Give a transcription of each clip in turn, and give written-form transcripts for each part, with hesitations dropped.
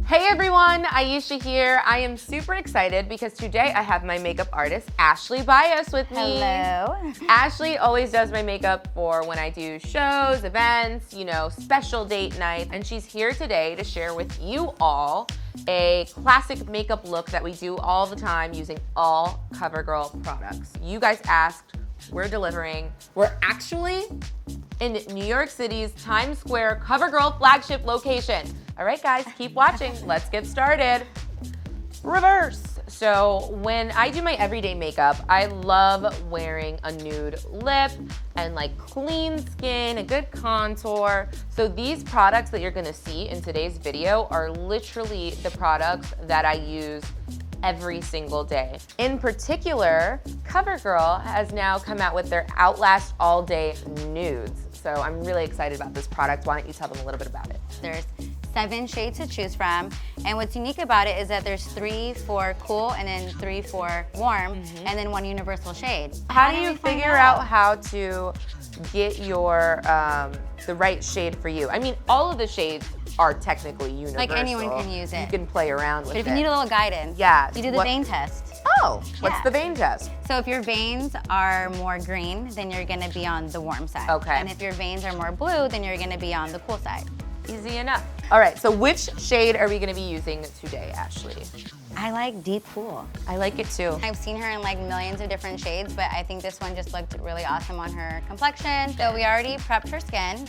Hey everyone, Ayesha here. I am super excited because today I have my makeup artist, Ashley Bias with me. Hello. Ashley always does my makeup for when I do shows, events, special date nights. And she's here today to share with you all a classic makeup look that we do all the time using all CoverGirl products. You guys asked, we're delivering. We're actually in New York City's Times Square CoverGirl flagship location. All right, guys, keep watching. Let's get started. Reverse. So when I do my everyday makeup, I love wearing a nude lip and like clean skin, a good contour. So these products that you're gonna see in today's video are literally the products that I use every single day. In particular, CoverGirl has now come out with their Outlast All Day Nudes. So I'm really excited about this product. Why don't you tell them a little bit about it? There's 7 shades to choose from, and what's unique about it is that there's 3 for cool and then 3 for warm, and then 1 universal shade. How do you figure out how to get your the right shade for you? I mean, all of the shades are technically universal. Like anyone can use it. You can play around with it. But if you need a little guidance, yeah, you do the vein test. Oh, what's the vein test? So if your veins are more green, then you're gonna be on the warm side. Okay. And if your veins are more blue, then you're gonna be on the cool side. Easy enough. All right, so which shade are we gonna be using today, Ashley? I like deep cool. I like it too. I've seen her in like millions of different shades, but I think this one just looked really awesome on her complexion. So we already prepped her skin.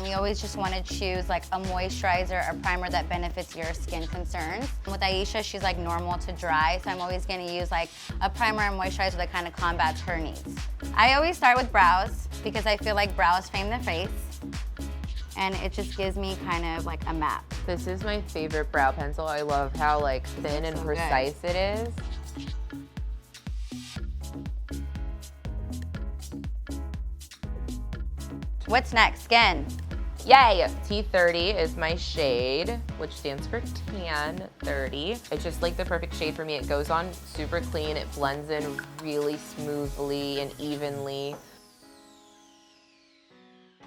You always just want to choose like a moisturizer or primer that benefits your skin concerns. With Ayesha, she's like normal to dry, so I'm always gonna use like a primer and moisturizer that kind of combats her needs. I always start with brows because I feel like brows frame the face, and it just gives me kind of like a map. This is my favorite brow pencil. I love how like thin and precise it is. What's next? Skin. Yay! T30 is my shade, which stands for tan 30. It's just like the perfect shade for me. It goes on super clean. It blends in really smoothly and evenly.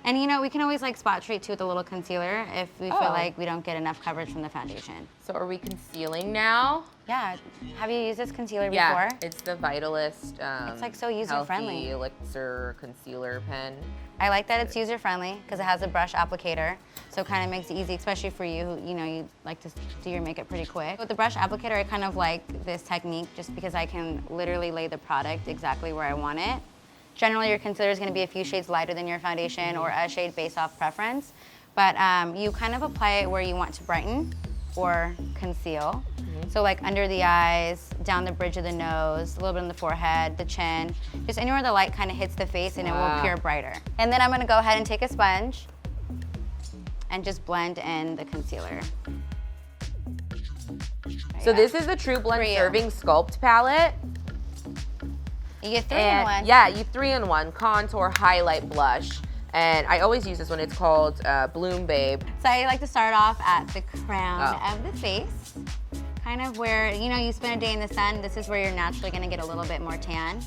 And we can always like spot treat too with a little concealer if we feel like we don't get enough coverage from the foundation. So are we concealing now? Yeah. Have you used this concealer Yeah, before? it's the Vitalist It's like so user-friendly. Healthy Elixir Concealer Pen. I like that it's user-friendly because it has a brush applicator, so it kind of makes it easy, especially for you who, you like to do your makeup pretty quick. With the brush applicator, I kind of like this technique just because I can literally lay the product exactly where I want it. Generally, your concealer is going to be a few shades lighter than your foundation or a shade based off preference, but you kind of apply it where you want to brighten or conceal. So like under the eyes, down the bridge of the nose, a little bit on the forehead, the chin, just anywhere the light kind of hits the face and it will appear brighter. And then I'm going to go ahead and take a sponge and just blend in the concealer. So this is the True Blend Serving Sculpt Palette. You get 3 in 1. Yeah, you 3-in-1, contour, highlight, blush. And I always use this one. It's called Bloom Babe. So I like to start off at the crown of the face, kind of where, you spend a day in the sun, this is where you're naturally gonna get a little bit more tan.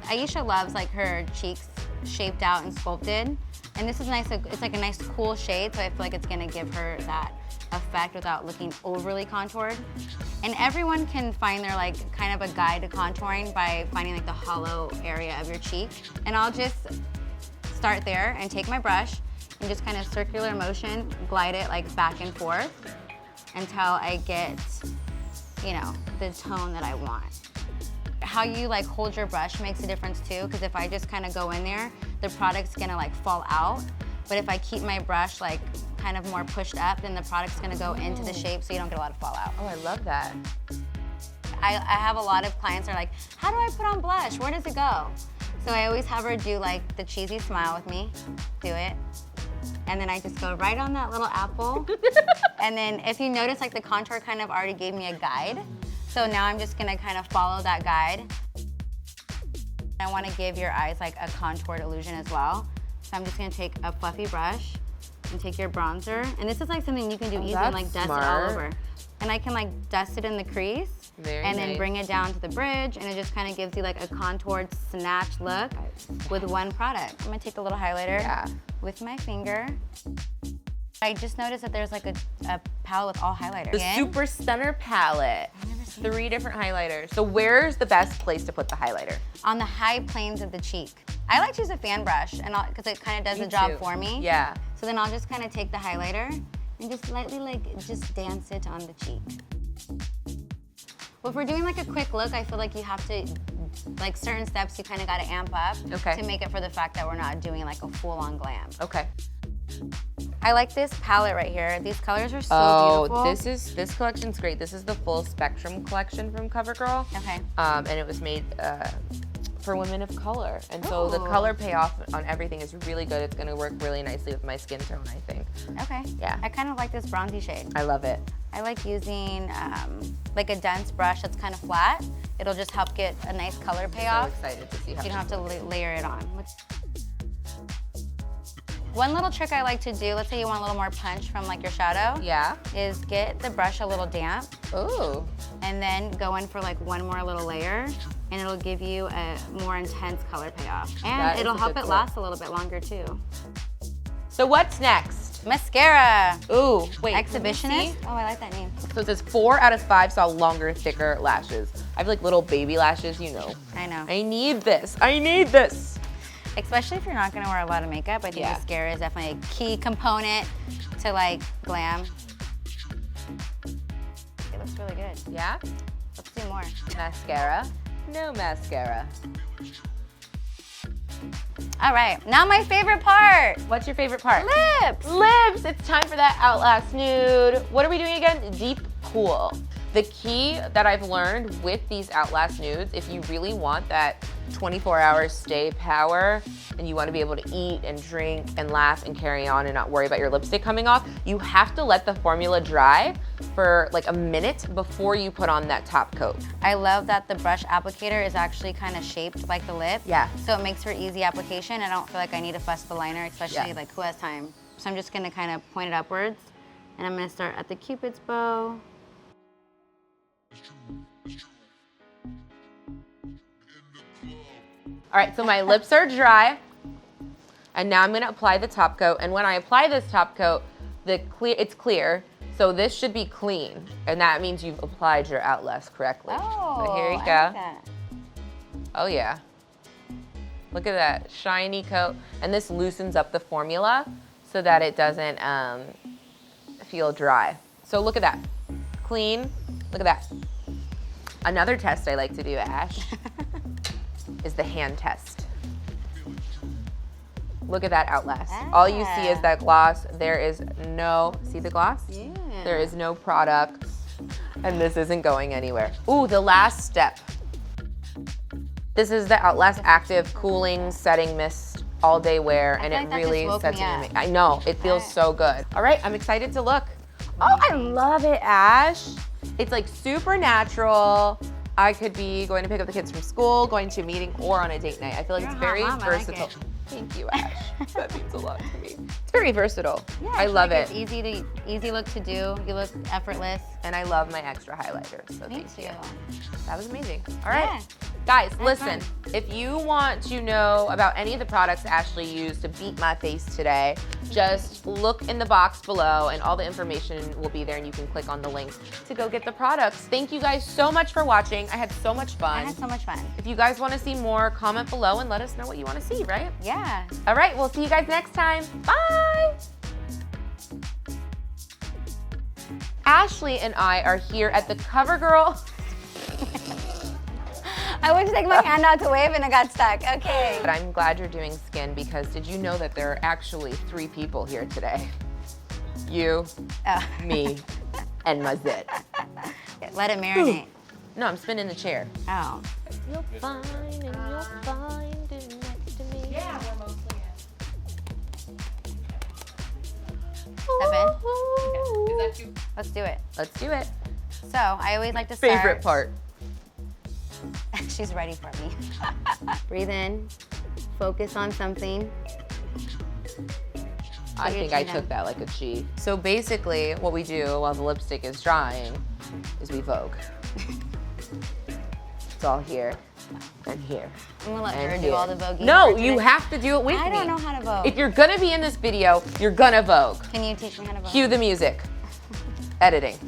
Ayesha loves like her cheeks shaped out and sculpted. And this is nice, it's like a nice cool shade, so I feel like it's gonna give her that effect without looking overly contoured. And everyone can find their like kind of a guide to contouring by finding like the hollow area of your cheek. And I'll just start there and take my brush and just kind of circular motion, glide it like back and forth until I get, the tone that I want. How you like hold your brush makes a difference too, because if I just kind of go in there, the product's gonna like fall out. But if I keep my brush like kind of more pushed up, then the product's gonna go into the shape so you don't get a lot of fallout. Oh, I love that. I have a lot of clients that are like, how do I put on blush? Where does it go? So I always have her do like the cheesy smile with me, do it. And then I just go right on that little apple. And then if you notice, like the contour kind of already gave me a guide. So now I'm just gonna kind of follow that guide. I wanna give your eyes like a contoured illusion as well. So I'm just gonna take a fluffy brush and take your bronzer. And this is like something you can do easy and like dust it all over. And I can like dust it in the crease. And then bring it down to the bridge, and it just kind of gives you like a contoured, snatched look with one product. I'm gonna take a little highlighter with my finger. I just noticed that there's like a palette with all highlighters. The Super Stunner palette. I've never seen 3 different highlighters. So where's the best place to put the highlighter? on the high planes of the cheek. I like to use a fan brush and because it kind of does the job for me. Yeah. So then I'll just kind of take the highlighter and just lightly just dance it on the cheek. Well, if we're doing like a quick look, I feel like you have to, like certain steps you kind of got to amp up to make it for the fact that we're not doing like a full-on glam. Okay. I like this palette right here. These colors are so beautiful. Oh, this collection's great. This is the full spectrum collection from COVERGIRL. Okay. And it was made for women of color. And so the color payoff on everything is really good. It's gonna work really nicely with my skin tone, I think. Okay. Yeah. I kind of like this bronzy shade. I love it. I like using like a dense brush that's kind of flat. It'll just help get a nice color payoff. I'm so excited to see how you don't have to layer it on. One little trick I like to do, let's say you want a little more punch from like your shadow. Yeah. Is get the brush a little damp. Ooh. And then go in for like one more little layer, and it'll give you a more intense color payoff. And it'll help it last a little bit longer too. So what's next? Mascara. Ooh, wait. Exhibitionist? Oh, I like that name. So it says 4 out of 5 saw longer, thicker lashes. I have like little baby lashes, you know. I know. I need this. I need this. Especially if you're not gonna wear a lot of makeup, I think mascara is definitely a key component to like glam. It looks really good. Yeah? Let's do more. Mascara? No mascara. All right, now my favorite part. What's your favorite part? Lips. Lips. It's time for that Outlast nude. What are we doing again? Deep cool. The key that I've learned with these Outlast nudes, if you really want that 24-hour stay power and you want to be able to eat and drink and laugh and carry on and not worry about your lipstick coming off, you have to let the formula dry for like a minute before you put on that top coat. I love that the brush applicator is actually kind of shaped like the lip. Yeah. So it makes for easy application. I don't feel like I need to fuss the liner, especially like who has time. So I'm just gonna kind of point it upwards, and I'm gonna start at the Cupid's bow. All right, so my lips are dry, and now I'm gonna apply the top coat. And when I apply this top coat, it's clear, so this should be clean, and that means you've applied your Outlast correctly. Oh, so here you go. I like that. Oh yeah. Look at that shiny coat, and this loosens up the formula so that it doesn't feel dry. So look at that, clean. Look at that. Another test I like to do, Ash, is the hand test. Look at that Outlast. All you see is that gloss. There is no, see the gloss? Yeah. There is no product, and this isn't going anywhere. Ooh, the last step. This is the Outlast Active Cooling Setting Mist All Day Wear, and it really sets you in the I know, it feels so good. All right, I'm excited to look. Oh, I love it, Ash. It's like super natural. I could be going to pick up the kids from school, going to a meeting, or on a date night. I feel like it's very versatile. Thank you, Ash. That means a lot to me. It's very versatile. Yeah, I love it. It's easy look to do. You look effortless. And I love my extra highlighters, so Me thank too. you. That was amazing. All right. Yeah. Guys, listen, if you want to know about any of the products Ashley used to beat my face today, just look in the box below and all the information will be there and you can click on the link to go get the products. Thank you guys so much for watching. I had so much fun. I had so much fun. If you guys want to see more, comment below and let us know what you want to see, right? Yeah. All right, we'll see you guys next time. Bye! Ashley and I are here at the COVERGIRL. I went to take my hand out to wave and it got stuck. Okay. But I'm glad you're doing skin because did you know that there are actually 3 people here today? You, me, and my zit. Let it marinate. No, I'm spinning the chair. Oh. You'll find and you'll find it next to me. Yeah, we're mostly Step in. in. Is that you? Let's do it. Let's do it. So I always like to start. Favorite part. She's ready for me. Breathe in. Focus on something. I think I took that like a G. So basically, what we do while the lipstick is drying is we Vogue. It's all here. and here. I'm gonna let and her here. do all the voguing. No, for you today. have to do it with me. I don't know how to vogue. If you're gonna be in this video, you're gonna Vogue. Can you teach me how to vogue? Cue the music. Editing.